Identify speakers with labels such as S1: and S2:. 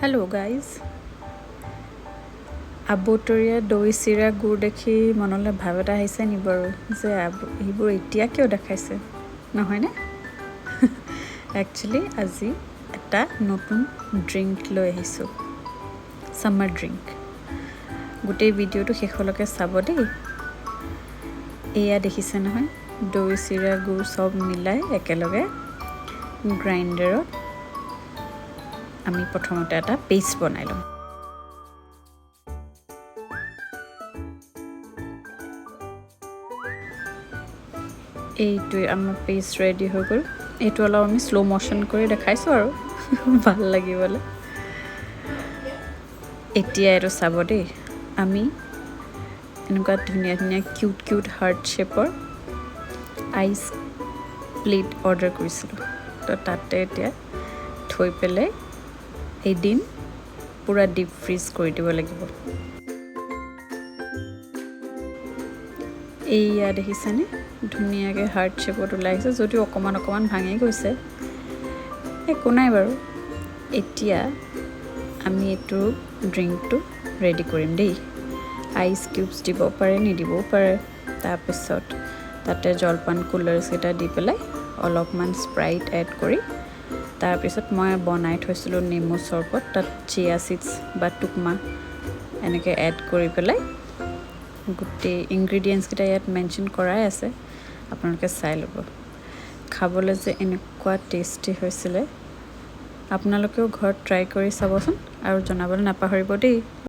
S1: Hello' guys, আবতৰীয়া দৈ চিৰা গুড় দেখি মনলৈ ভাৱ এটা আহিছে নি বাৰু যে এইবোৰ এতিয়া কিয় দেখাইছে, নহয়নে? একচুৱেলি আজি এটা নতুন ড্ৰিংক লৈ আহিছোঁ, ছামাৰ ড্ৰিংক। গোটেই ভিডিঅ'টো শেষলৈকে চাব দেই। এয়া দেখিছে নহয়, দৈ চিৰা গুড় চব মিলাই একেলগে গ্ৰাইণ্ডাৰত আমি প্ৰথমতে এটা পেষ্ট বনাই ল'ম। এইটোৱে আমাৰ পেষ্ট ৰেডি হৈ গ'ল। এইটো অলপ আমি শ্ল' ম'শ্যন কৰি দেখাইছোঁ আৰু ভাল লাগিবলৈ। এতিয়া এইটো চাব দেই, আমি এনেকুৱা ধুনীয়া ধুনীয়া কিউট হাৰ্ট শ্বেপৰ আইচ প্লেট অৰ্ডাৰ কৰিছিলোঁ। তো তাতে এতিয়া থৈ পেলাই এদিন পূৰা ডিপ ফ্ৰিজ কৰি দিব লাগিব। এইয়া দেখিছেনে, ধুনীয়াকৈ হাৰ্ট শ্বেপত ওলাই আহিছে, যদিও অকণমান ভাঙি গৈছে, একো নাই বাৰু। এতিয়া আমি এইটো ড্ৰিংকটো ৰেডি কৰিম দেই। আইচ কিউবছ দিব পাৰে, নিদিবও পাৰে। তাৰপিছত তাতে জলপান কুলাৰ্ছকেইটা দি পেলাই অলপমান স্প্ৰাইট এড কৰি, তাৰপিছত মই বনাই থৈছিলোঁ নেমু চৰবত, তাত চিয়া চিডছ বা টুকমা এনেকৈ এড কৰি পেলাই গোটেই ইনগ্ৰিডিয়েণ্টছকেইটা ইয়াত মেনশ্যন কৰাই আছে, আপোনালোকে চাই ল'ব। খাবলৈ যে এনেকুৱা টেষ্টি হৈছিলে, আপোনালোকেও ঘৰত ট্ৰাই কৰি চাবচোন আৰু জনাবলৈ নাপাহৰিব দেই।